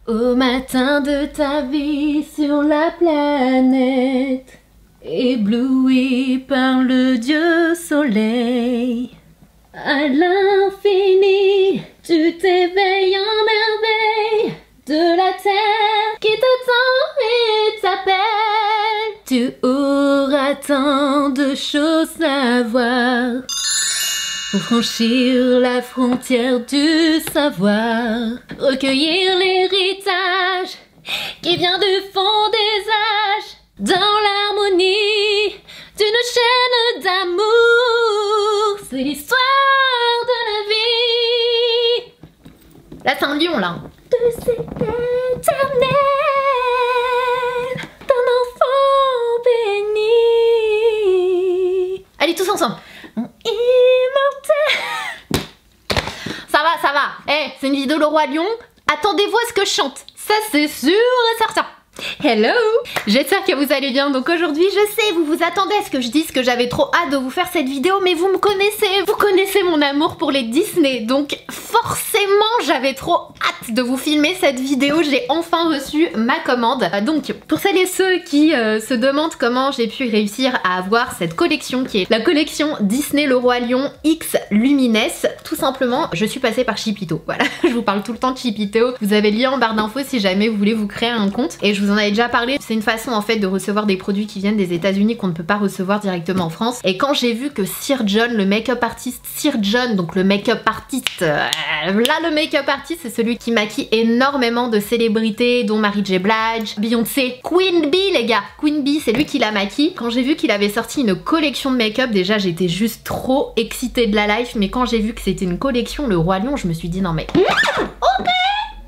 Au matin de ta vie sur la planète, ébloui par le dieu soleil, à l'infini, tu t'éveilles en merveille de la terre qui t'attend et t'appelle. Tu auras tant de choses à voir pour franchir la frontière du savoir, recueillir l'héritage qui vient du fond des âges, dans l'harmonie d'une chaîne d'amour. C'est l'histoire de la vie. Là c'est un lion là. De cet éternel, d'un enfant béni. Allez tous ensemble. Immortel. Ça va. Eh, c'est une vidéo Le Roi Lion. Attendez-vous à ce que je chante. Ça c'est sûr et certain. Hello! J'espère que vous allez bien. Donc aujourd'hui, je sais, vous vous attendez à ce que je dise que j'avais trop hâte de vous faire cette vidéo, mais vous me connaissez, vous connaissez mon amour pour les Disney, donc forcément j'avais trop hâte de vous filmer cette vidéo. J'ai enfin reçu ma commande. Donc pour celles et ceux qui se demandent comment j'ai pu réussir à avoir cette collection qui est la collection Disney Le Roi Lion X Lumines, tout simplement je suis passée par Chipito. Voilà, je vous parle tout le temps de Chipito. Vous avez le lien en barre d'infos si jamais vous voulez vous créer un compte, et je vous en avais déjà parlé. C'est une façon en fait de recevoir des produits qui viennent des États-Unis qu'on ne peut pas recevoir directement en France. Et quand j'ai vu que Sir John, le make-up artist, Sir John, donc le make-up artist, là le make-up artist c'est celui qui maquille énormément de célébrités dont Mary J. Blige, Beyoncé, Queen Bee les gars, Queen Bee c'est lui qui la maquille. Quand j'ai vu qu'il avait sorti une collection de make-up, déjà j'étais juste trop excitée de la life, mais quand j'ai vu que c'était une collection Le Roi Lion, je me suis dit non mais ok,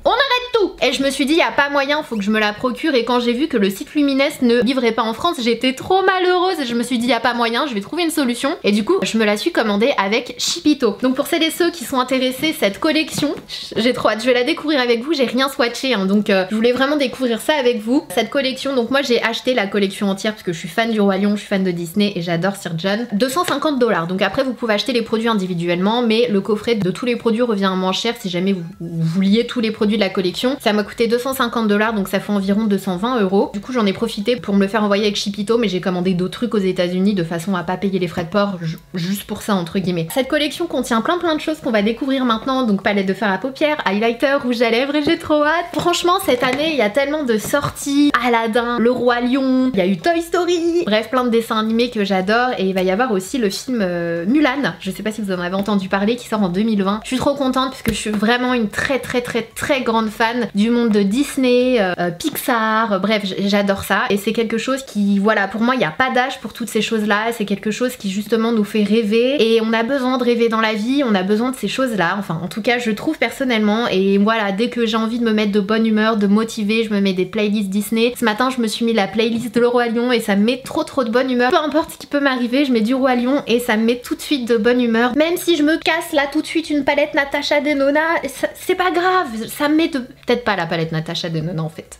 on arrête tout. Et je me suis dit, y a pas moyen, faut que je me la procure. Et quand j'ai vu que le site Lumines ne livrait pas en France, j'étais trop malheureuse. Et je me suis dit, y a pas moyen, je vais trouver une solution. Et du coup, je me la suis commandée avec Chipito. Donc pour celles et ceux qui sont intéressés, cette collection, j'ai trop hâte. Je vais la découvrir avec vous. J'ai rien swatché, hein, donc je voulais vraiment découvrir ça avec vous. Cette collection, donc moi j'ai acheté la collection entière parce que je suis fan du Roi Lion, je suis fan de Disney et j'adore Sir John. 250 $. Donc après, vous pouvez acheter les produits individuellement, mais le coffret de tous les produits revient moins cher si jamais vous vouliez tous les produits de la collection. Ça m'a coûté 250 $, donc ça fait environ 220 €. Du coup j'en ai profité pour me le faire envoyer avec Chipito, mais j'ai commandé d'autres trucs aux États-Unis de façon à pas payer les frais de port, juste pour ça entre guillemets. Cette collection contient plein de choses qu'on va découvrir maintenant, donc palette de fard à paupières, highlighter, rouge à lèvres, et j'ai trop hâte. Franchement cette année il y a tellement de sorties, Aladdin, Le Roi Lion, il y a eu Toy Story, bref plein de dessins animés que j'adore, et il va y avoir aussi le film Mulan, je sais pas si vous en avez entendu parler, qui sort en 2020. Je suis trop contente puisque je suis vraiment une très grande fan du monde de Disney, Pixar, bref j'adore ça, et c'est quelque chose qui, voilà, pour moi il n'y a pas d'âge pour toutes ces choses là, c'est quelque chose qui justement nous fait rêver, et on a besoin de rêver dans la vie, on a besoin de ces choses là, enfin en tout cas je trouve personnellement. Et voilà, dès que j'ai envie de me mettre de bonne humeur, de motiver, je me mets des playlists Disney. Ce matin je me suis mis la playlist de Le Roi Lion et ça me met trop de bonne humeur. Peu importe ce qui peut m'arriver, je mets du Roi Lion et ça me met tout de suite de bonne humeur. Même si je me casse là tout de suite une palette Natasha Denona, c'est pas grave, ça me met de... Peut-être pas la palette Natasha Denona en fait.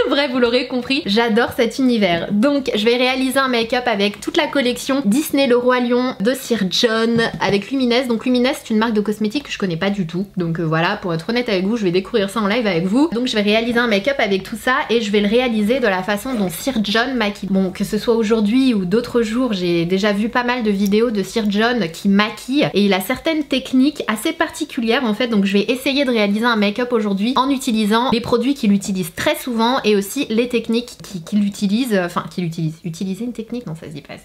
Bref, vous l'aurez compris, j'adore cet univers. Donc je vais réaliser un make-up avec toute la collection Disney Le Roi Lion de Sir John avec Lumines. Donc Lumines c'est une marque de cosmétiques que je connais pas du tout, donc voilà, pour être honnête avec vous, je vais découvrir ça en live avec vous. Donc je vais réaliser un make-up avec tout ça, et je vais le réaliser de la façon dont Sir John maquille. Bon, que ce soit aujourd'hui ou d'autres jours, j'ai déjà vu pas mal de vidéos de Sir John qui maquille, et il a certaines techniques assez particulières en fait. Donc je vais essayer de réaliser un make-up aujourd'hui en utilisant les produits qu'il utilise très souvent, et aussi les techniques qu'il utilise, enfin qu'il utilise. Utiliser une technique, non ça se dit pas.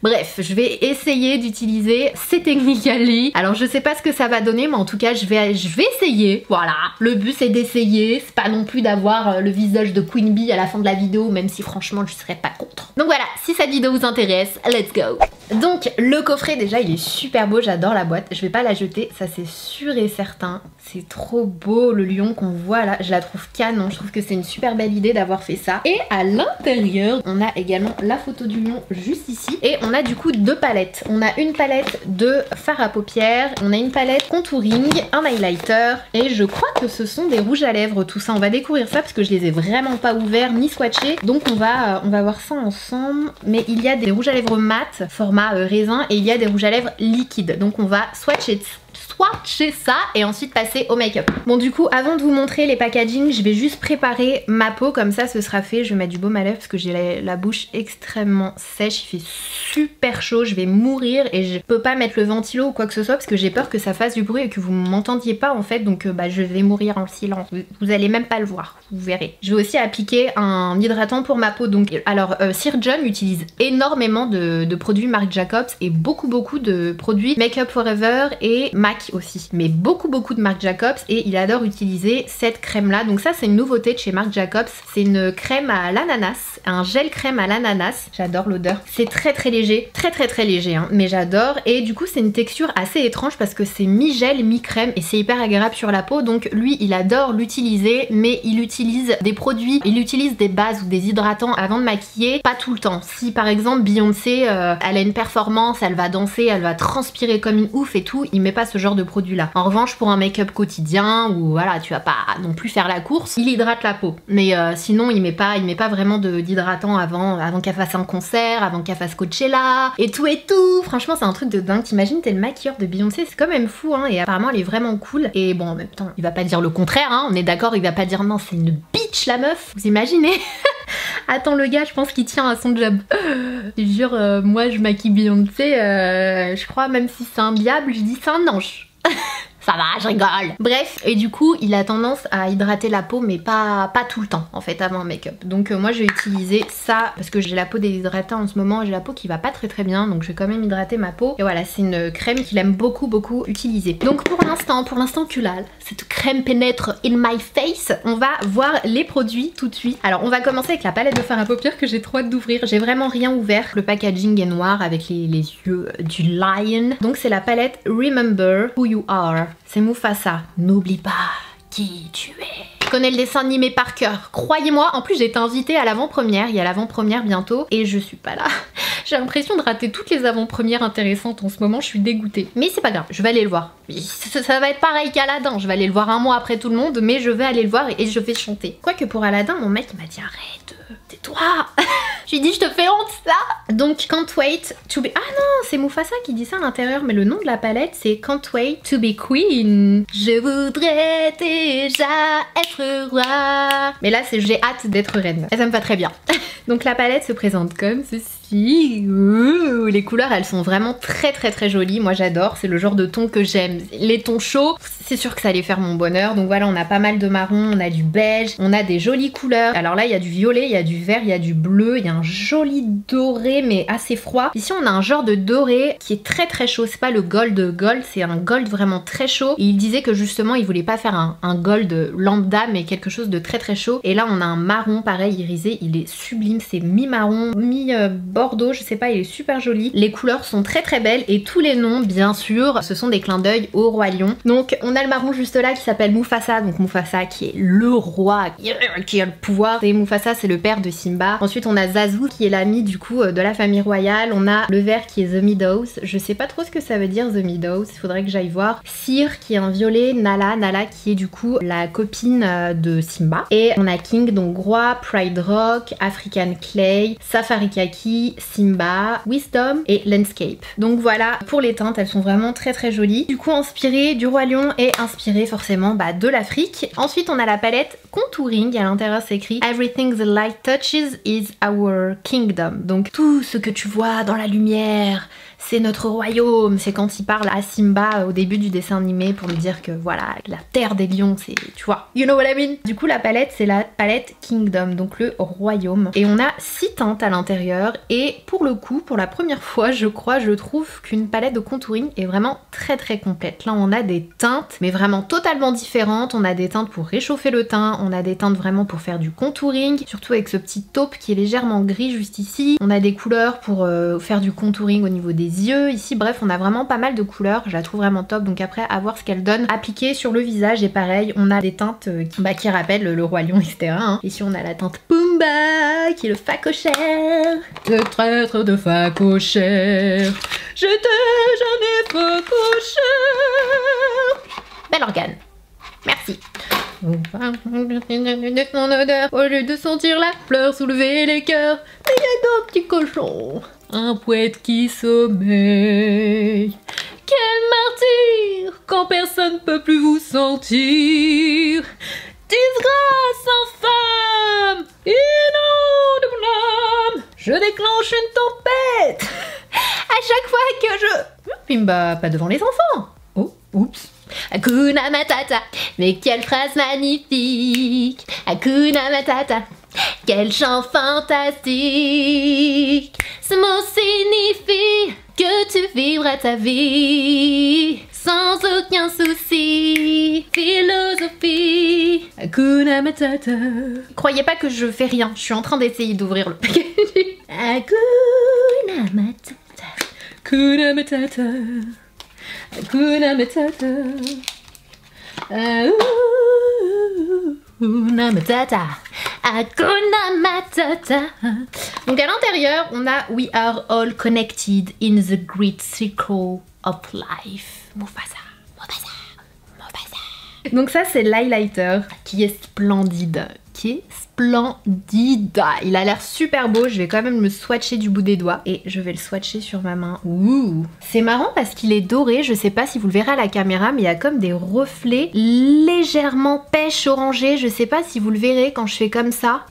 Bref, je vais essayer d'utiliser ces techniques à lui. Alors je sais pas ce que ça va donner, mais en tout cas je vais essayer. Voilà, le but c'est d'essayer, c'est pas non plus d'avoir le visage de Queen Bee à la fin de la vidéo, même si franchement je serais pas contre. Donc voilà, si cette vidéo vous intéresse, let's go. Donc le coffret déjà il est super beau, j'adore la boîte, je vais pas la jeter, ça c'est sûr et certain. C'est trop beau le lion qu'on voit là, je la trouve canon, je trouve que c'est une super belle idée d'avoir fait ça. Et à l'intérieur, on a également la photo du lion juste ici, et on a du coup deux palettes. On a une palette de fard à paupières, on a une palette contouring, un highlighter, et je crois que ce sont des rouges à lèvres tout ça. On va découvrir ça parce que je les ai vraiment pas ouverts ni swatchés, donc on va voir ça ensemble. Mais il y a des rouges à lèvres mat format raisin, et il y a des rouges à lèvres liquides, donc on va swatcher swatcher ça et ensuite passer au make-up. Bon du coup avant de vous montrer les packaging, je vais juste préparer ma peau, comme ça ce sera fait. Je vais mettre du baume à lèvres parce que j'ai la bouche extrêmement sèche, il fait super chaud, je vais mourir et je peux pas mettre le ventilo ou quoi que ce soit parce que j'ai peur que ça fasse du bruit et que vous m'entendiez pas en fait, donc je vais mourir en silence. Vous allez même pas le voir, vous verrez. Je vais aussi appliquer un hydratant pour ma peau. Donc alors Sir John utilise énormément de produits Marc Jacobs et beaucoup de produits Make Up Forever et MAC aussi, mais beaucoup de Marc Jacobs, et il adore utiliser cette crème là. Donc ça c'est une nouveauté de chez Marc Jacobs, c'est une crème à l'ananas, un gel crème à l'ananas. J'adore l'odeur, c'est très léger, très léger hein, mais j'adore. Et du coup c'est une texture assez étrange parce que c'est mi-gel mi-crème et c'est hyper agréable sur la peau. Donc lui il adore l'utiliser, mais il utilise des produits, il utilise des bases ou des hydratants avant de maquiller, pas tout le temps. Si par exemple Beyoncé elle a une performance, elle va danser, elle va transpirer comme une ouf et tout, il met pas ce genre de produit là. En revanche pour un make-up quotidien où voilà tu vas pas non plus faire la course, il hydrate la peau, mais sinon il met pas vraiment d'hydratant avant qu'elle fasse un concert, avant qu'elle fasse Coachella et tout. Franchement c'est un truc de dingue. T'imagines t'es le maquilleur de Beyoncé, c'est quand même fou hein, et apparemment elle est vraiment cool. Et bon en même temps il va pas dire le contraire hein, on est d'accord, il va pas dire non c'est une bitch la meuf, vous imaginez. Attends le gars je pense qu'il tient à son job. Je jure moi je maquille Beyoncé, je crois même si c'est un diable je dis c'est un ange. Ça va, je rigole. Bref, et du coup, il a tendance à hydrater la peau, mais pas tout le temps, en fait, avant un make-up. Donc moi, je vais utiliser ça, parce que j'ai la peau déshydratée en ce moment, j'ai la peau qui va pas très bien, donc je vais quand même hydrater ma peau. Et voilà, c'est une crème qu'il aime beaucoup utiliser. Donc pour l'instant que là, cette crème pénètre in my face, on va voir les produits tout de suite. Alors, on va commencer avec la palette de fard à paupières que j'ai trop hâte d'ouvrir. J'ai vraiment rien ouvert. Le packaging est noir avec les yeux du lion. Donc c'est la palette Remember Who You Are. C'est Mufasa. N'oublie pas qui tu es. Je connais le dessin animé par cœur, croyez-moi. En plus j'ai été invitée à l'avant-première, il y a l'avant-première bientôt et je suis pas là. J'ai l'impression de rater toutes les avant-premières intéressantes en ce moment, je suis dégoûtée. Mais c'est pas grave, je vais aller le voir. Ça va être pareil qu'Aladin, je vais aller le voir un mois après tout le monde, mais je vais aller le voir et je vais chanter. Quoique pour Aladin, mon mec il m'a dit arrête, tais-toi. Je lui ai dit je te fais honte là. Donc Can't Wait to Be... Ah non, c'est Mufasa qui dit ça à l'intérieur, mais le nom de la palette c'est Can't Wait to Be Queen. Je voudrais déjà être roi. Mais là c'est j'ai hâte d'être reine. Et ça me va très bien. Donc la palette se présente comme ceci. Les couleurs elles sont vraiment très jolies, moi j'adore, c'est le genre de ton que j'aime. Les tons chauds, c'est sûr que ça allait faire mon bonheur. Donc voilà, on a pas mal de marron, on a du beige, on a des jolies couleurs. Alors là il y a du violet, il y a du vert, il y a du bleu, il y a un joli doré mais assez froid. Ici on a un genre de doré qui est très chaud, c'est pas le gold, c'est un gold vraiment très chaud. Et il disait que justement il voulait pas faire un gold lambda mais quelque chose de très chaud. Et là on a un marron pareil irisé, il est sublime, c'est mi-marron, mi-bordeaux, je sais pas, il est super joli. Les couleurs sont très belles et tous les noms bien sûr ce sont des clins d'œil au roi lion. Donc on a le marron juste là qui s'appelle Mufasa, donc Mufasa qui est le roi, qui a le pouvoir. Et Mufasa c'est le père de Simba. Ensuite on a Zazu qui est l'ami du coup de la famille royale. On a le vert qui est The Meadows, je sais pas trop ce que ça veut dire The Meadows, il faudrait que j'aille voir. Sir qui est un violet, Nala qui est du coup la copine de Simba. Et on a King donc roi, Pride Rock, African Clay, Safari Kaki, Simba, Wisdom et Landscape. Donc voilà pour les teintes, elles sont vraiment très jolies. Du coup inspirées du roi lion et inspirées forcément de l'Afrique. Ensuite on a la palette Contouring, à l'intérieur c'est écrit Everything the light touches is our kingdom. Donc tout ce que tu vois dans la lumière c'est notre royaume. C'est quand il parle à Simba au début du dessin animé pour lui dire que voilà, la terre des lions c'est, tu vois, you know what I mean. Du coup la palette c'est la palette Kingdom, donc le royaume. Et on a 6 teintes à l'intérieur et pour le coup, pour la première fois je trouve qu'une palette de contouring est vraiment très complète. Là on a des teintes mais vraiment totalement différentes. On a des teintes pour réchauffer le teint, on a des teintes vraiment pour faire du contouring, surtout avec ce petit taupe qui est légèrement gris juste ici. On a des couleurs pour faire du contouring au niveau des yeux ici, bref on a vraiment pas mal de couleurs, je la trouve vraiment top. Donc après à voir ce qu'elle donne appliquée sur le visage. Et pareil on a des teintes qui rappellent le roi lion etc hein. Ici on a la teinte Pumba qui est le facochère, le traître de facochère, j'étais jamais facochère. Bel organe, merci. Mon odeur, au lieu de sentir la fleur soulever les cœurs, il y a deux petits cochons, un poète qui sommeille, Quel martyr quand personne peut plus vous sentir. Disgrâce infâme, inonde mon âme. Je déclenche une tempête à chaque fois que je... Pimba, pas devant les enfants. Oh, oups. Hakuna Matata, mais quelle phrase magnifique. Hakuna Matata, quel chant fantastique. Ce mot signifie que tu vivras ta vie sans aucun souci. Philosophie. Hakuna Matata. Croyez pas que je fais rien, je suis en train d'essayer d'ouvrir le paquet. Hakuna Matata. Hakuna Matata. Hakuna Matata. Hakuna Matata. Hakuna Matata. Donc à l'intérieur, on a We are all connected in the great circle of life. Mufasa. Mufasa. Mufasa. Donc ça, c'est l'highlighter qui est splendide. Il a l'air super beau, je vais quand même le swatcher du bout des doigts et je vais le swatcher sur ma main. Ouh. C'est marrant parce qu'il est doré, je sais pas si vous le verrez à la caméra, mais il y a comme des reflets légèrement pêche orangée, je sais pas si vous le verrez quand je fais comme ça.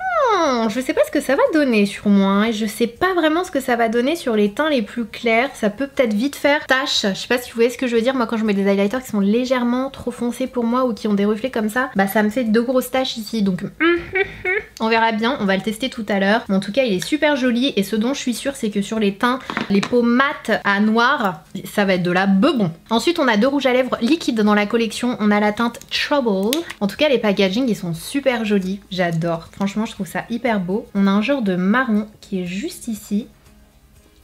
Je sais pas ce que ça va donner sur moi et je sais pas vraiment ce que ça va donner sur les teints les plus clairs. Ça peut peut-être vite faire tache. Je sais pas si vous voyez ce que je veux dire. Moi quand je mets des highlighters qui sont légèrement trop foncés pour moi ou qui ont des reflets comme ça, bah ça me fait de grosses taches ici. Donc on verra bien, on va le tester tout à l'heure. En tout cas il est super joli et ce dont je suis sûre c'est que sur les teints, les peaux mates à noir, ça va être de la bebon. Ensuite on a deux rouges à lèvres liquides dans la collection. On a la teinte Trouble. En tout cas les packaging ils sont super jolis. J'adore. Franchement je trouve ça hyper beau. On a un genre de marron qui est juste ici.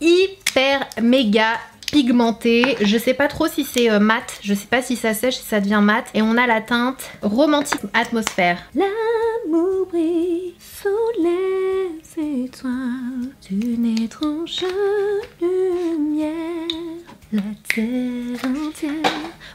Hyper méga pigmenté. Je sais pas trop si c'est mat. Je sais pas si ça sèche, si ça devient mat. Et on a la teinte Romantique Atmosphère. L'amour brille sous les étoiles d'une étrange lumière. La terre entière.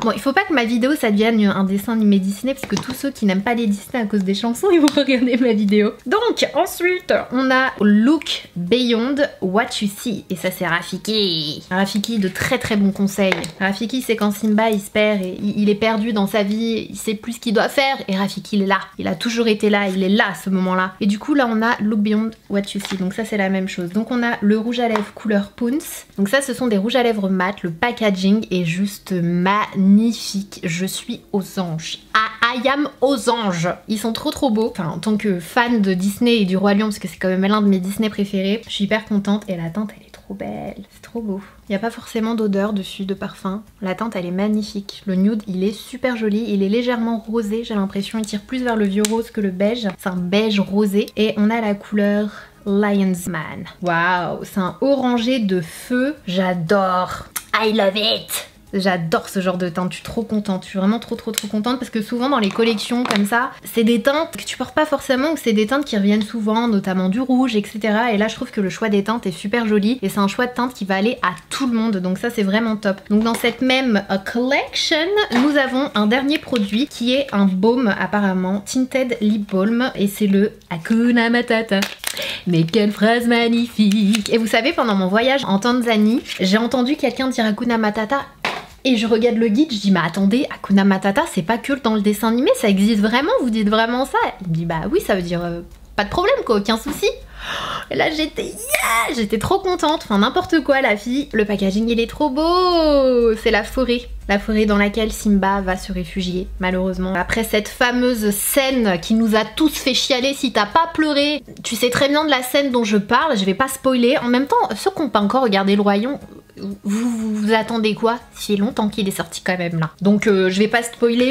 Bon, il faut pas que ma vidéo ça devienne un dessin animé Disney parce que tous ceux qui n'aiment pas les Disney à cause des chansons, ils vont pas regarder ma vidéo. Donc, ensuite, on a Look Beyond What You See. Et ça, c'est Rafiki. Rafiki de très très bons conseils. Rafiki, c'est quand Simba il se perd et il est perdu dans sa vie, il sait plus ce qu'il doit faire. Et Rafiki, il est là. Il a toujours été là, il est là à ce moment-là. Et du coup, là, on a Look Beyond What You See. Donc ça, c'est la même chose. Donc on a le rouge à lèvres couleur Pounce. Donc ça, ce sont des rouges à lèvres mat. Le packaging est juste magnifique. Je suis aux anges. I am aux anges. Ils sont trop beaux. Enfin, en tant que fan de Disney et du Roi Lion, parce que c'est quand même l'un de mes Disney préférés, je suis hyper contente. Et la teinte, elle est trop belle. C'est trop beau. Il n'y a pas forcément d'odeur dessus, de parfum. La teinte, elle est magnifique. Le nude, il est super joli. Il est légèrement rosé, j'ai l'impression. Il tire plus vers le vieux rose que le beige. C'est un beige rosé. Et on a la couleur Lion's Man. Waouh, c'est un orangé de feu. J'adore. I love it. J'adore ce genre de teinte, je suis trop contente, je suis vraiment trop contente parce que souvent dans les collections comme ça, c'est des teintes que tu portes pas forcément ou c'est des teintes qui reviennent souvent, notamment du rouge, etc. Et là je trouve que le choix des teintes est super joli et c'est un choix de teinte qui va aller à tout le monde, donc ça c'est vraiment top. Donc dans cette même collection, nous avons un dernier produit qui est un baume apparemment, Tinted Lip Balm et c'est le Hakuna Matata. Mais quelle phrase magnifique! Et vous savez, pendant mon voyage en Tanzanie, j'ai entendu quelqu'un dire Hakuna Matata. Et je regarde le guide, je dis mais attendez, Hakuna Matata c'est pas que dans le dessin animé, ça existe vraiment, vous dites vraiment ça? Il me dit bah oui, ça veut dire pas de problème quoi, aucun souci. Et là j'étais trop contente, enfin n'importe quoi la fille. Le packaging il est trop beau, c'est la forêt dans laquelle Simba va se réfugier malheureusement. Après cette fameuse scène qui nous a tous fait chialer, si t'as pas pleuré, tu sais très bien de la scène dont je parle, je vais pas spoiler. En même temps, ceux qui n'ont pas encore regardé le Royaume, vous attendez quoi? C'est longtemps qu'il est sorti quand même là. Donc je vais pas spoiler,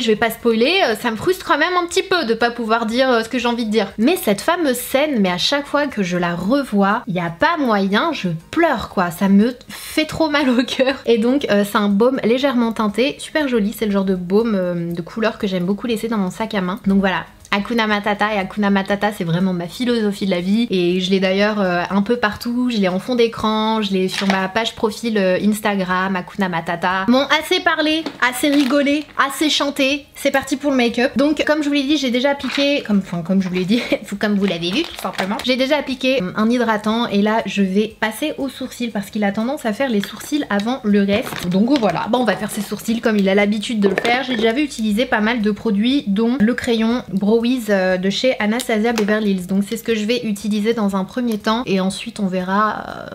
ça me frustre quand même un petit peu de pas pouvoir dire ce que j'ai envie de dire. Mais cette fameuse scène, mais à chaque fois que je la revois, il y a pas moyen, je pleure quoi, ça me fait trop mal au cœur. Et donc c'est un baume légèrement teinté, super joli, c'est le genre de baume de couleur que j'aime beaucoup laisser dans mon sac à main. Donc voilà. Hakuna Matata, et Hakuna Matata c'est vraiment ma philosophie de la vie et je l'ai d'ailleurs un peu partout, je l'ai en fond d'écran, je l'ai sur ma page profil Instagram, Hakuna Matata. Bon, assez parlé, assez rigolé, assez chanté, c'est parti pour le make-up. Donc comme je vous l'ai dit, j'ai déjà appliqué, comme je vous l'ai dit, comme vous l'avez vu tout simplement, j'ai déjà appliqué un hydratant et là je vais passer aux sourcils parce qu'il a tendance à faire les sourcils avant le reste. Donc voilà, bon, on va faire ses sourcils comme il a l'habitude de le faire. J'ai déjà utilisé pas mal de produits dont le crayon Brow Wiz de chez Anastasia Beverly Hills. Donc c'est ce que je vais utiliser dans un premier temps et ensuite on verra,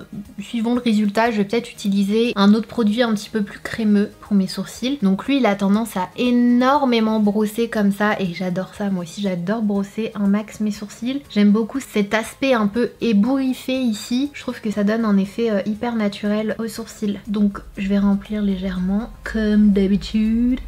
suivant le résultat, je vais peut-être utiliser un autre produit un petit peu plus crémeux pour mes sourcils. Donc lui il a tendance à énormément brosser comme ça et j'adore ça, moi aussi j'adore brosser un max mes sourcils. J'aime beaucoup cet aspect un peu ébouriffé ici, je trouve que ça donne un effet hyper naturel aux sourcils. Donc je vais remplir légèrement comme d'habitude.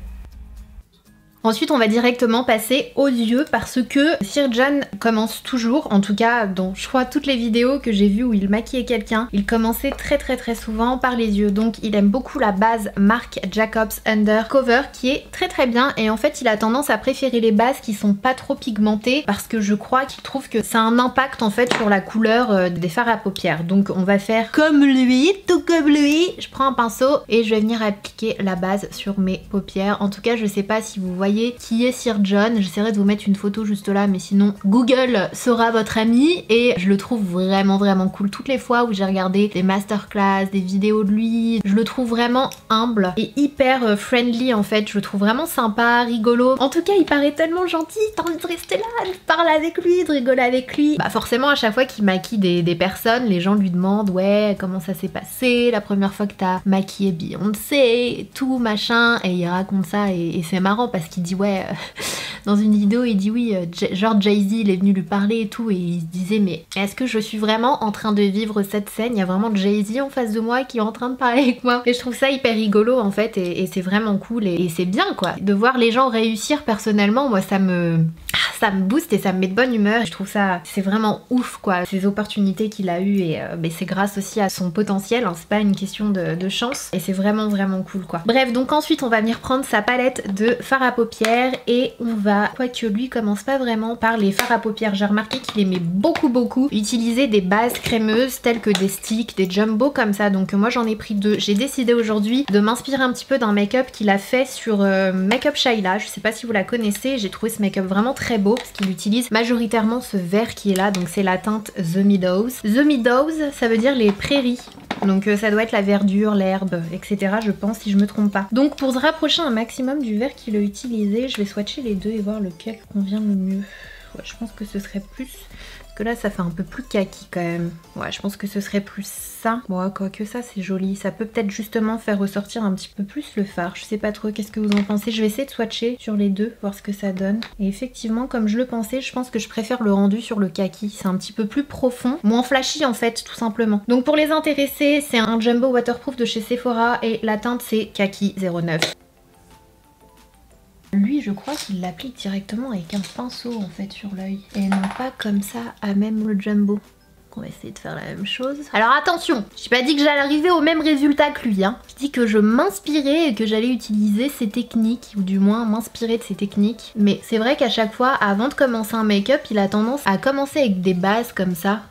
Ensuite on va directement passer aux yeux parce que Sir John commence toujours, en tout cas dans je crois toutes les vidéos que j'ai vues où il maquillait quelqu'un, il commençait très souvent par les yeux. Donc il aime beaucoup la base Marc Jacobs Undercover qui est très bien et en fait il a tendance à préférer les bases qui sont pas trop pigmentées parce que je crois qu'il trouve que ça a un impact en fait sur la couleur des fards à paupières. Donc on va faire comme lui, tout comme lui. Je prends un pinceau et je vais venir appliquer la base sur mes paupières. En tout cas je sais pas si vous voyez qui est Sir John, j'essaierai de vous mettre une photo juste là mais sinon Google sera votre ami et je le trouve vraiment cool. Toutes les fois où j'ai regardé des masterclass, des vidéos de lui, je le trouve vraiment humble et hyper friendly en fait, je le trouve vraiment sympa, rigolo. En tout cas il paraît tellement gentil, t'as envie de rester là, de parler avec lui, de rigoler avec lui. Bah forcément à chaque fois qu'il maquille des personnes, les gens lui demandent ouais comment ça s'est passé, la première fois que t'as maquillé Beyoncé, tout machin, et il raconte ça et c'est marrant parce qu'il dit ouais, dans une vidéo il dit oui, genre Jay-Z il est venu lui parler et tout et il se disait mais est-ce que je suis vraiment en train de vivre cette scène, il y a vraiment Jay-Z en face de moi qui est en train de parler avec moi et je trouve ça hyper rigolo en fait et c'est vraiment cool et c'est bien quoi de voir les gens réussir. Personnellement moi ça me booste et ça me met de bonne humeur. Je trouve ça, c'est vraiment ouf quoi, ces opportunités qu'il a eues et c'est grâce aussi à son potentiel, hein, c'est pas une question de chance et c'est vraiment cool quoi. Bref, donc ensuite on va venir prendre sa palette de fard à paupières et on va, quoique lui commence pas vraiment par les fards à paupières, j'ai remarqué qu'il aimait beaucoup utiliser des bases crémeuses telles que des sticks, des jumbo comme ça, donc moi j'en ai pris deux. J'ai décidé aujourd'hui de m'inspirer un petit peu d'un make-up qu'il a fait sur Make-up Shaila, je sais pas si vous la connaissez, j'ai trouvé ce make-up vraiment très beau parce qu'il utilise majoritairement ce vert qui est là, donc c'est la teinte The Meadows. The Meadows ça veut dire les prairies, donc ça doit être la verdure, l'herbe, etc. je pense si je me trompe pas. Donc pour se rapprocher un maximum du vert qu'il a utilisé, je vais swatcher les deux et voir lequel convient le mieux. Ouais, je pense que ce serait plus... Parce que là ça fait un peu plus kaki quand même. Ouais, je pense que ce serait plus ça. Bon, quoique ça c'est joli. Ça peut peut-être justement faire ressortir un petit peu plus le fard. Je sais pas trop, qu'est-ce que vous en pensez? Je vais essayer de swatcher sur les deux, voir ce que ça donne. Et effectivement, comme je le pensais, je pense que je préfère le rendu sur le kaki. C'est un petit peu plus profond, moins flashy en fait, tout simplement. Donc pour les intéressés, c'est un jumbo waterproof de chez Sephora et la teinte c'est Kaki 09. Lui je crois qu'il l'applique directement avec un pinceau en fait sur l'œil et non pas comme ça à même le jumbo. On va essayer de faire la même chose. Alors attention, j'ai pas dit que j'allais arriver au même résultat que lui hein. Je dis que je m'inspirais et que j'allais utiliser ses techniques, ou du moins m'inspirer de ses techniques. Mais c'est vrai qu'à chaque fois, avant de commencer un make-up, il a tendance à commencer avec des bases comme ça.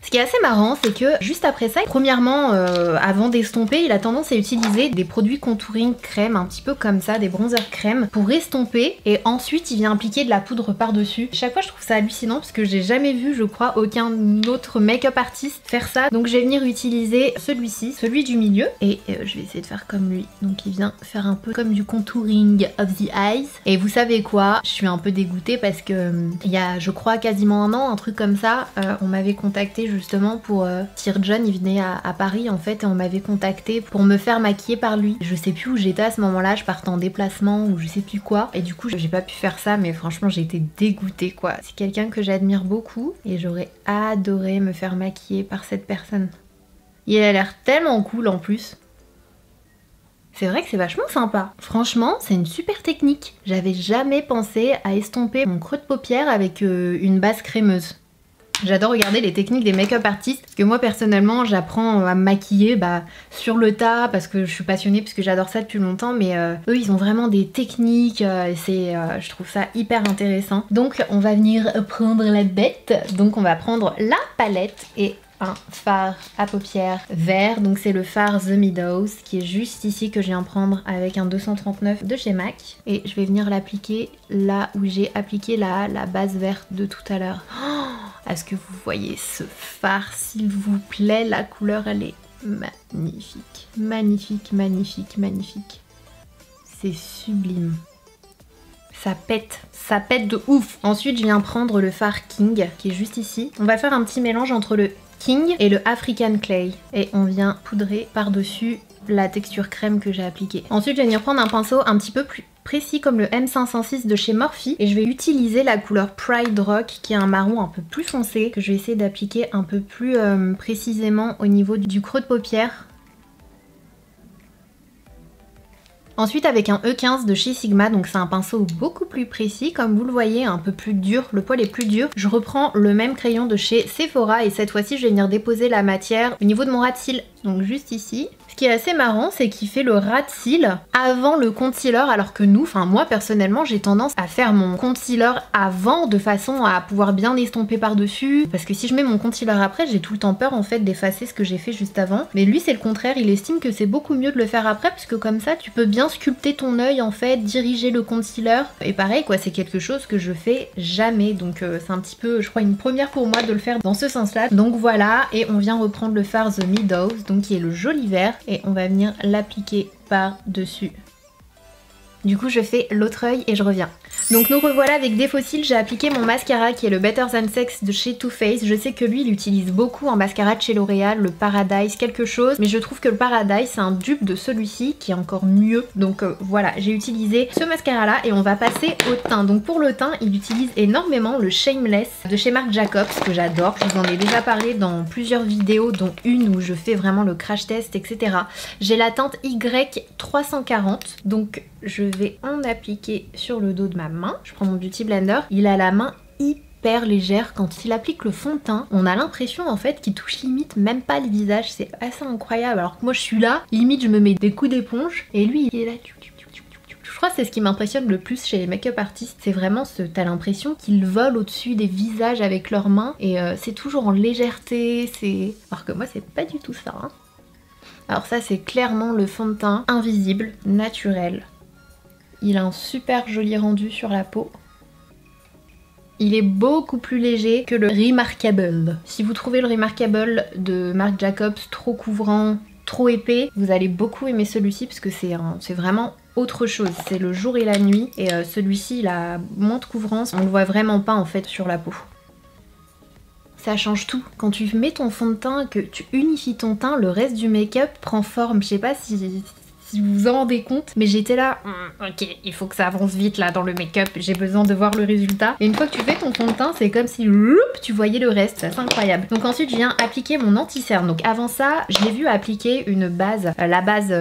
Ce qui est assez marrant, c'est que juste après ça, premièrement, avant d'estomper, il a tendance à utiliser des produits contouring crème, un petit peu comme ça, des bronzers crème, pour estomper, et ensuite il vient appliquer de la poudre par-dessus. Chaque fois je trouve ça hallucinant, parce que j'ai jamais vu, je crois, aucun autre make-up artiste faire ça. Donc je vais venir utiliser celui-ci, celui du milieu, et je vais essayer de faire comme lui. Donc il vient faire un peu comme du contouring of the eyes. Et vous savez quoi, je suis un peu dégoûtée parce que il y a, je crois, quasiment un an, un truc comme ça, on m'avait contacté justement pour Sir John, il venait à Paris en fait et on m'avait contacté pour me faire maquiller par lui. Je sais plus où j'étais à ce moment-là, je partais en déplacement ou je sais plus quoi et du coup j'ai pas pu faire ça, mais franchement j'ai été dégoûtée quoi. C'est quelqu'un que j'admire beaucoup et j'aurais adoré me faire maquiller par cette personne. Il a l'air tellement cool en plus. C'est vrai que c'est vachement sympa. Franchement, c'est une super technique. J'avais jamais pensé à estomper mon creux de paupière avec une base crémeuse. J'adore regarder les techniques des make-up artistes parce que moi personnellement j'apprends à me maquiller sur le tas parce que je suis passionnée, parce que j'adore ça depuis longtemps, mais eux ils ont vraiment des techniques, je trouve ça hyper intéressant. Donc on va venir prendre la bête, donc on va prendre la palette et un fard à paupières vert, donc c'est le fard The Meadows qui est juste ici, que je viens prendre avec un 239 de chez MAC, et je vais venir l'appliquer là où j'ai appliqué la base verte de tout à l'heure. Oh, est-ce que vous voyez ce fard s'il vous plaît? La couleur elle est magnifique, magnifique, magnifique, magnifique, c'est sublime. Ça pète de ouf. Ensuite je viens prendre le fard King qui est juste ici. On va faire un petit mélange entre le King et le African Clay et on vient poudrer par-dessus la texture crème que j'ai appliquée. Ensuite je vais venir prendre un pinceau un petit peu plus précis comme le M506 de chez Morphe et je vais utiliser la couleur Pride Rock qui est un marron un peu plus foncé que je vais essayer d'appliquer un peu plus précisément au niveau du creux de paupière. Ensuite avec un E15 de chez Sigma, donc c'est un pinceau beaucoup plus précis, comme vous le voyez, un peu plus dur, le poil est plus dur. Je reprends le même crayon de chez Sephora et cette fois-ci je vais venir déposer la matière au niveau de mon ras de cils, donc juste ici. Ce qui est assez marrant, c'est qu'il fait le ras de cils avant le concealer, alors que nous, enfin moi personnellement, j'ai tendance à faire mon concealer avant de façon à pouvoir bien estomper par-dessus, parce que si je mets mon concealer après, j'ai tout le temps peur en fait d'effacer ce que j'ai fait juste avant. Mais lui c'est le contraire, il estime que c'est beaucoup mieux de le faire après, parce que comme ça tu peux bien sculpter ton œil en fait, diriger le concealer. Et pareil quoi, c'est quelque chose que je fais jamais, donc c'est un petit peu, je crois, une première pour moi de le faire dans ce sens-là. Donc voilà, et on vient reprendre le fard The Meadows, donc qui est le joli vert, et on va venir l'appliquer par-dessus. Du coup je fais l'autre œil et je reviens. Donc nous revoilà avec des fossiles, j'ai appliqué mon mascara qui est le Better Than Sex de chez Too Faced. Je sais que lui il utilise beaucoup en mascara de chez L'Oréal, le Paradise quelque chose, mais je trouve que le Paradise c'est un dupe de celui-ci qui est encore mieux. Donc voilà, j'ai utilisé ce mascara là et on va passer au teint. Donc pour le teint il utilise énormément le Shameless de chez Marc Jacobs que j'adore. Je vous en ai déjà parlé dans plusieurs vidéos, dont une où je fais vraiment le crash test, etc. J'ai la teinte Y340, donc je vais en appliquer sur le dos de ma main. Je prends mon Beauty Blender. Il a la main hyper légère. Quand il applique le fond de teint, on a l'impression en fait qu'il touche limite même pas le visage. C'est assez incroyable. Alors que moi je suis là, limite je me mets des coups d'éponge et lui il est là. Je crois que c'est ce qui m'impressionne le plus chez les make-up artistes. C'est vraiment t'as l'impression qu'ils volent au-dessus des visages avec leurs mains et c'est toujours en légèreté. Alors que moi c'est pas du tout ça. Hein. Alors ça c'est clairement le fond de teint invisible, naturel. Il a un super joli rendu sur la peau. Il est beaucoup plus léger que le Remarkable. Si vous trouvez le Remarkable de Marc Jacobs trop couvrant, trop épais, vous allez beaucoup aimer celui-ci parce que c'est vraiment autre chose. C'est le jour et la nuit et celui-ci il a moins de couvrance. On le voit vraiment pas en fait sur la peau. Ça change tout. Quand tu mets ton fond de teint, que tu unifies ton teint, le reste du make-up prend forme. Je sais pas si vous vous en rendez compte, mais j'étais là, ok, il faut que ça avance vite là dans le make-up, j'ai besoin de voir le résultat. Et une fois que tu fais ton fond de teint, c'est comme si tu voyais le reste, c'est incroyable. Donc ensuite je viens appliquer mon anti-cerne. Donc avant ça, je l'ai vu appliquer une base, la base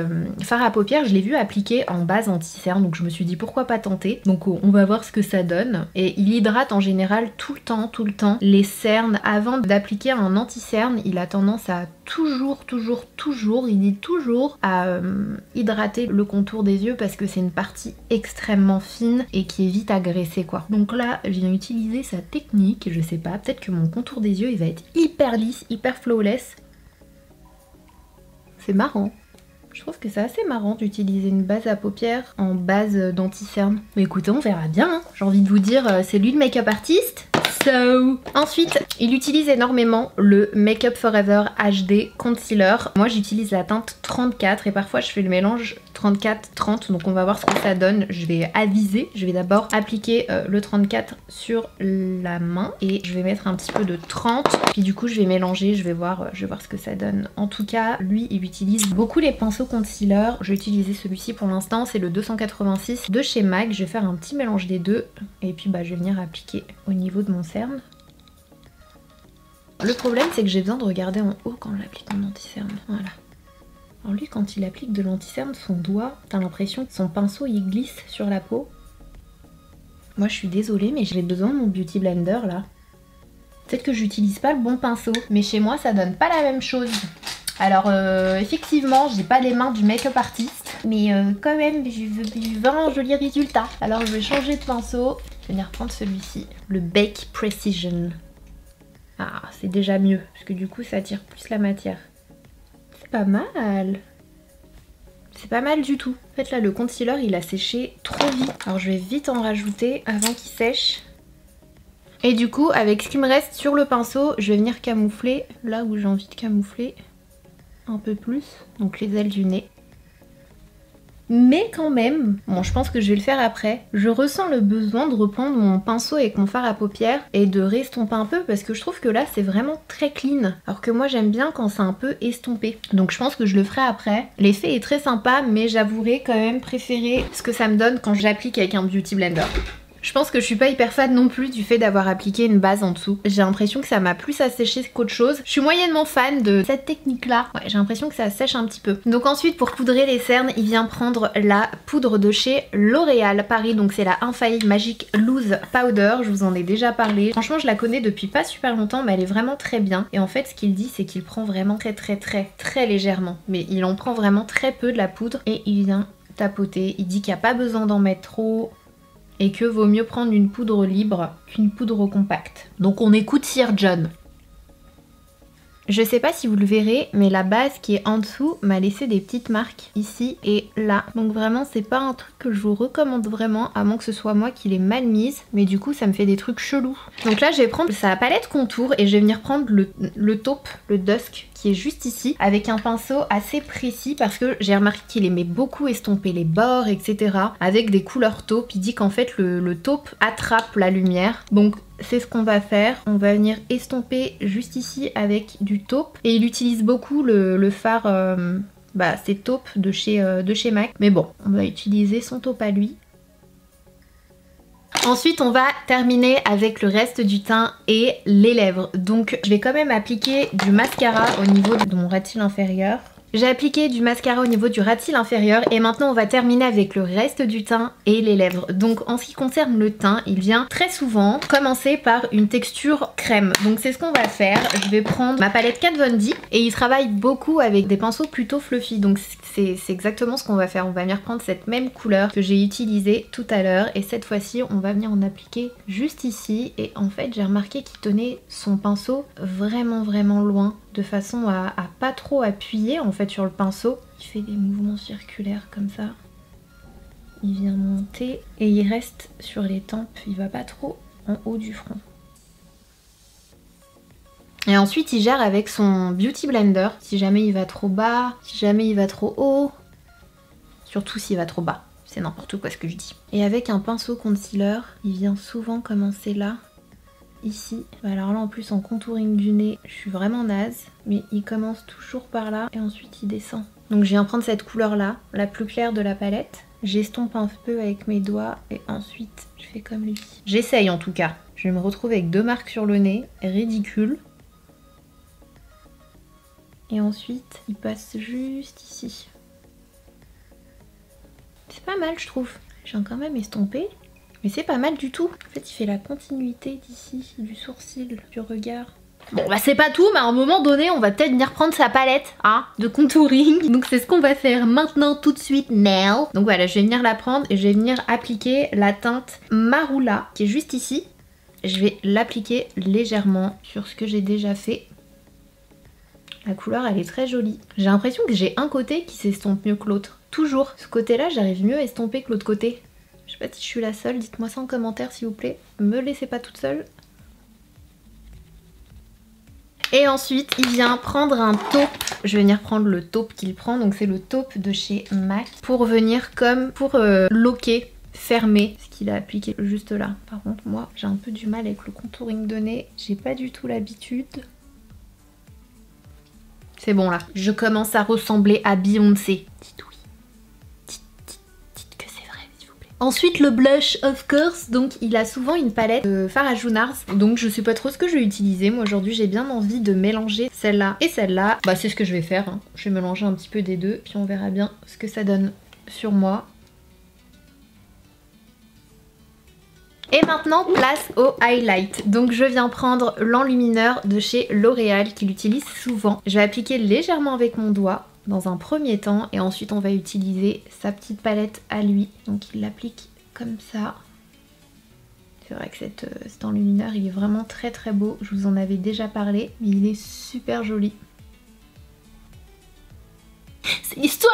fard à paupières, je l'ai vu appliquer en base anti-cerne, donc je me suis dit pourquoi pas tenter. Donc on va voir ce que ça donne. Et il hydrate en général tout le temps les cernes. Avant d'appliquer un anti-cerne, il a tendance à toujours, il dit toujours à hydrater le contour des yeux parce que c'est une partie extrêmement fine et qui est vite agressée quoi. Donc là, je viens utiliser sa technique, je sais pas, peut-être que mon contour des yeux il va être hyper lisse, hyper flawless. C'est marrant. Je trouve que c'est assez marrant d'utiliser une base à paupières en base d'anti-cerne. Mais écoutez, on verra bien, hein. J'ai envie de vous dire, c'est lui le make-up artiste. So. Ensuite, il utilise énormément le Make Up Forever HD Concealer. Moi j'utilise la teinte 34 et parfois je fais le mélange 34-30, donc on va voir ce que ça donne. Je vais aviser, je vais d'abord appliquer le 34 sur la main et je vais mettre un petit peu de 30, puis du coup je vais mélanger, je vais voir ce que ça donne. En tout cas, lui il utilise beaucoup les pinceaux concealer. Je vais utiliser celui-ci pour l'instant, c'est le 286 de chez MAC. Je vais faire un petit mélange des deux et puis je vais venir appliquer au niveau de mon cerne. Le problème c'est que j'ai besoin de regarder en haut quand j'applique mon anti-cerne. Voilà. Alors lui quand il applique de l'anti-cerne, son doigt, t'as l'impression que son pinceau il glisse sur la peau. Moi je suis désolée mais j'ai besoin de mon Beauty Blender là. Peut-être que j'utilise pas le bon pinceau, mais chez moi ça donne pas la même chose. Alors effectivement, j'ai pas les mains du make-up artiste, mais quand même je veux un joli résultat. Alors je vais changer de pinceau, je vais venir prendre celui-ci, le Bake Precision. Ah, c'est déjà mieux, parce que du coup ça attire plus la matière. C'est pas mal. C'est pas mal du tout. En fait là le concealer il a séché trop vite. Alors je vais vite en rajouter avant qu'il sèche. Et du coup avec ce qui me reste sur le pinceau, je vais venir camoufler là où j'ai envie de camoufler un peu plus. Donc les ailes du nez. Mais quand même, bon je pense que je vais le faire après, je ressens le besoin de reprendre mon pinceau avec mon fard à paupières et de restomper un peu parce que je trouve que là c'est vraiment très clean. Alors que moi j'aime bien quand c'est un peu estompé. Donc je pense que je le ferai après. L'effet est très sympa mais j'avouerai quand même préférer ce que ça me donne quand je l'applique avec un beauty blender. Je pense que je suis pas hyper fan non plus du fait d'avoir appliqué une base en dessous. J'ai l'impression que ça m'a plus asséché qu'autre chose. Je suis moyennement fan de cette technique là. Ouais, j'ai l'impression que ça sèche un petit peu. Donc ensuite pour poudrer les cernes, il vient prendre la poudre de chez L'Oréal Paris. Donc c'est la Infaillible Magic Loose Powder. Je vous en ai déjà parlé. Franchement je la connais depuis pas super longtemps mais elle est vraiment très bien. Et en fait ce qu'il dit c'est qu'il prend vraiment très légèrement. Mais il en prend vraiment très peu de la poudre. Et il vient tapoter. Il dit qu'il n'y a pas besoin d'en mettre trop. Et que vaut mieux prendre une poudre libre qu'une poudre compacte. Donc on écoute Sir John. Je sais pas si vous le verrez, mais la base qui est en dessous m'a laissé des petites marques ici et là. Donc vraiment c'est pas un truc que je vous recommande vraiment, à moins que ce soit moi qui l'ai mal mise. Mais du coup ça me fait des trucs chelous. Donc là je vais prendre sa palette contour et je vais venir prendre le taupe, le dusk, qui est juste ici, avec un pinceau assez précis parce que j'ai remarqué qu'il aimait beaucoup estomper les bords, etc. avec des couleurs taupe. Il dit qu'en fait le taupe attrape la lumière. Donc c'est ce qu'on va faire. On va venir estomper juste ici avec du taupe. Et il utilise beaucoup le fard, c'est taupe de chez MAC. Mais bon, on va utiliser son taupe à lui. Ensuite on va terminer avec le reste du teint et les lèvres. Donc je vais quand même appliquer du mascara au niveau de mon ras de cils inférieur. J'ai appliqué du mascara au niveau du ras de cils inférieur et maintenant on va terminer avec le reste du teint et les lèvres. Donc en ce qui concerne le teint, il vient très souvent commencer par une texture crème. Donc c'est ce qu'on va faire. Je vais prendre ma palette Kat Von D et il travaille beaucoup avec des pinceaux plutôt fluffy. Donc c'est exactement ce qu'on va faire. On va venir prendre cette même couleur que j'ai utilisée tout à l'heure et cette fois-ci on va venir en appliquer juste ici. Et en fait j'ai remarqué qu'il tenait son pinceau vraiment loin, de façon à pas trop appuyer en fait sur le pinceau. Il fait des mouvements circulaires comme ça. Il vient monter et il reste sur les tempes, il va pas trop en haut du front. Et ensuite il gère avec son Beauty Blender, si jamais il va trop bas, si jamais il va trop haut, surtout s'il va trop bas, c'est n'importe quoi ce que je dis. Et avec un pinceau concealer, il vient souvent commencer là, ici. Alors là en plus en contouring du nez, je suis vraiment naze, mais il commence toujours par là et ensuite il descend. Donc je viens prendre cette couleur là, la plus claire de la palette, j'estompe un peu avec mes doigts et ensuite je fais comme lui. J'essaye en tout cas. Je vais me retrouver avec 2 marques sur le nez, ridicule. Et ensuite, il passe juste ici. C'est pas mal, je trouve. J'ai quand même estompé, mais c'est pas mal du tout. En fait, il fait la continuité d'ici, du sourcil, du regard. Bon, bah c'est pas tout, mais à un moment donné, on va peut-être venir prendre sa palette de contouring. Donc c'est ce qu'on va faire maintenant, tout de suite, now. Donc voilà, je vais venir la prendre et je vais venir appliquer la teinte Marula, qui est juste ici. Je vais l'appliquer légèrement sur ce que j'ai déjà fait. La couleur elle est très jolie. J'ai l'impression que j'ai un côté qui s'estompe mieux que l'autre. Toujours. Ce côté là j'arrive mieux à estomper que l'autre côté. Je sais pas si je suis la seule, dites-moi ça en commentaire s'il vous plaît. Me laissez pas toute seule. Et ensuite il vient prendre un taupe. Je vais venir prendre le taupe qu'il prend. Donc c'est le taupe de chez MAC. Pour venir comme pour loquer, fermer ce qu'il a appliqué juste là. Par contre moi j'ai un peu du mal avec le contouring de nez. J'ai pas du tout l'habitude. C'est bon là. Je commence à ressembler à Beyoncé. Dites oui. Dites que c'est vrai s'il vous plaît. Ensuite le blush of course. Donc il a souvent une palette de Farah Nars. Donc je sais pas trop ce que je vais utiliser. Moi aujourd'hui j'ai bien envie de mélanger celle-là et celle-là. Bah c'est ce que je vais faire. Je vais mélanger un petit peu des deux. Puis on verra bien ce que ça donne sur moi. Et maintenant place au highlight. Donc je viens prendre l'enlumineur de chez L'Oréal qu'il utilise souvent. Je vais appliquer légèrement avec mon doigt dans un premier temps et ensuite on va utiliser sa petite palette à lui. Donc il l'applique comme ça. C'est vrai que cet enlumineur il est vraiment très très beau. Je vous en avais déjà parlé mais il est super joli. C'est l'histoire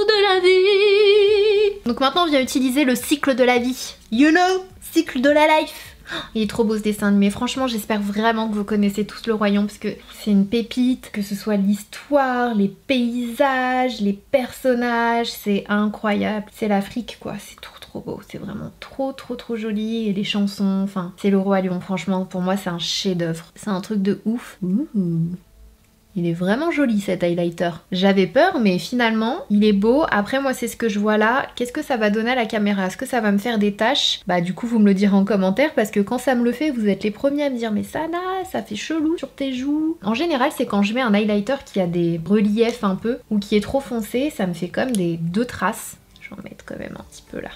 de la vie. Donc maintenant on vient utiliser le cycle de la vie. You know, cycle de la life. Il est trop beau ce dessin animé, franchement j'espère vraiment que vous connaissez tous le royaume parce que c'est une pépite, que ce soit l'histoire, les paysages, les personnages, c'est incroyable. C'est l'Afrique quoi, c'est trop beau, c'est vraiment trop joli et les chansons, enfin c'est le roi lion, franchement pour moi c'est un chef d'œuvre, c'est un truc de ouf. Il est vraiment joli cet highlighter. J'avais peur mais finalement il est beau. Après moi c'est ce que je vois là. Qu'est-ce que ça va donner à la caméra? Est-ce que ça va me faire des taches? Bah du coup vous me le direz en commentaire parce que quand ça me le fait vous êtes les premiers à me dire mais Sana ça fait chelou sur tes joues. En général c'est quand je mets un highlighter qui a des reliefs un peu ou qui est trop foncé, ça me fait comme des 2 traces. Je vais en mettre quand même un petit peu là.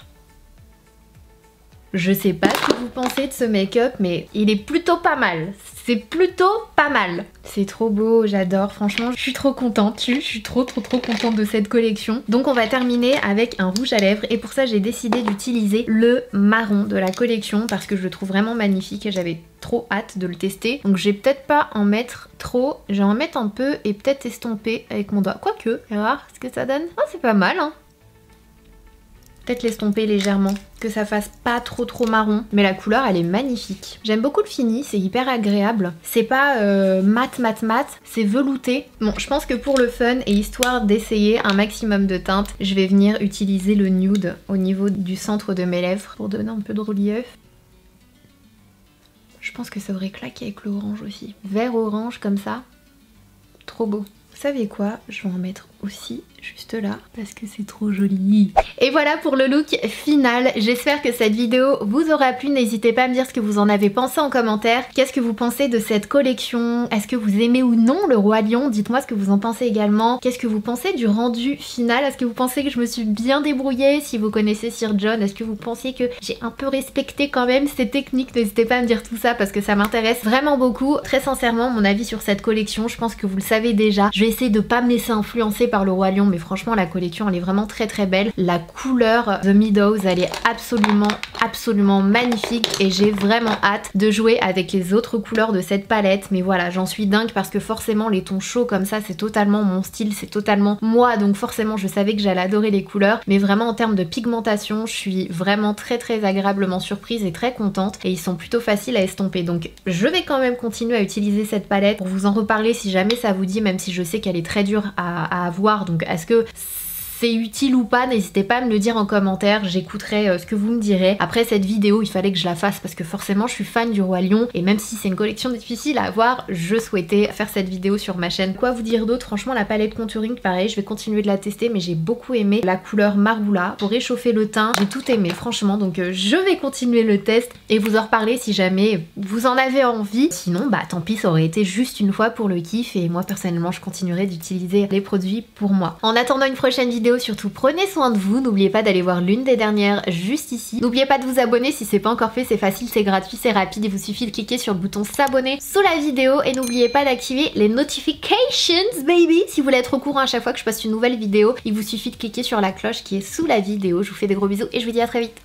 Je sais pas ce que vous pensez de ce make-up mais il est plutôt pas mal. C'est plutôt pas mal. C'est trop beau, j'adore. Franchement, je suis trop contente. Je suis trop contente de cette collection. Donc on va terminer avec un rouge à lèvres et pour ça j'ai décidé d'utiliser le marron de la collection parce que je le trouve vraiment magnifique et j'avais trop hâte de le tester. Donc je vais peut-être pas en mettre trop. Je vais en mettre un peu et peut-être estomper avec mon doigt. Quoique, on va voir ce que ça donne. Oh, c'est pas mal hein. Peut-être l'estomper légèrement, que ça fasse pas trop marron, mais la couleur elle est magnifique. J'aime beaucoup le fini, c'est hyper agréable. C'est pas mat, c'est velouté. Bon, je pense que pour le fun et histoire d'essayer un maximum de teintes, je vais venir utiliser le nude au niveau du centre de mes lèvres pour donner un peu de relief. Je pense que ça aurait claqué avec l'orange aussi. Vert orange comme ça, trop beau. Vous savez quoi? Je vais en mettre aussi juste là parce que c'est trop joli. Et voilà pour le look final. J'espère que cette vidéo vous aura plu. N'hésitez pas à me dire ce que vous en avez pensé en commentaire. Qu'est-ce que vous pensez de cette collection? Est-ce que vous aimez ou non le roi lion? Dites-moi ce que vous en pensez également. Qu'est-ce que vous pensez du rendu final? Est-ce que vous pensez que je me suis bien débrouillée? Si vous connaissez Sir John, est-ce que vous pensiez que j'ai un peu respecté quand même ses techniques? N'hésitez pas à me dire tout ça parce que ça m'intéresse vraiment beaucoup. Très sincèrement, mon avis sur cette collection, je pense que vous le savez déjà. Je vais essayer de pas me laisser influencer par le roi lion, mais franchement la collection elle est vraiment très belle. La couleur The Meadows elle est absolument magnifique et j'ai vraiment hâte de jouer avec les autres couleurs de cette palette. Mais voilà, j'en suis dingue parce que forcément les tons chauds comme ça c'est totalement mon style, c'est totalement moi, donc forcément je savais que j'allais adorer les couleurs. Mais vraiment en termes de pigmentation je suis vraiment très agréablement surprise et très contente et ils sont plutôt faciles à estomper. Donc je vais quand même continuer à utiliser cette palette pour vous en reparler si jamais ça vous dit, même si je sais qu'elle est très dure à avoir. Donc est-ce que c'est utile ou pas, n'hésitez pas à me le dire en commentaire, j'écouterai ce que vous me direz. Après cette vidéo, il fallait que je la fasse parce que forcément je suis fan du roi lion et même si c'est une collection difficile à avoir, je souhaitais faire cette vidéo sur ma chaîne. Quoi vous dire d'autre? Franchement la palette contouring pareil, je vais continuer de la tester mais j'ai beaucoup aimé la couleur Marula pour réchauffer le teint, j'ai tout aimé franchement, donc je vais continuer le test et vous en reparler si jamais vous en avez envie. Sinon bah tant pis, ça aurait été juste une fois pour le kiff et moi personnellement je continuerai d'utiliser les produits pour moi. En attendant une prochaine vidéo, surtout prenez soin de vous, n'oubliez pas d'aller voir l'une des dernières juste ici. N'oubliez pas de vous abonner si c'est pas encore fait, c'est facile, c'est gratuit, c'est rapide, il vous suffit de cliquer sur le bouton s'abonner sous la vidéo et n'oubliez pas d'activer les notifications baby si vous voulez être au courant à chaque fois que je poste une nouvelle vidéo. Il vous suffit de cliquer sur la cloche qui est sous la vidéo. Je vous fais des gros bisous et je vous dis à très vite.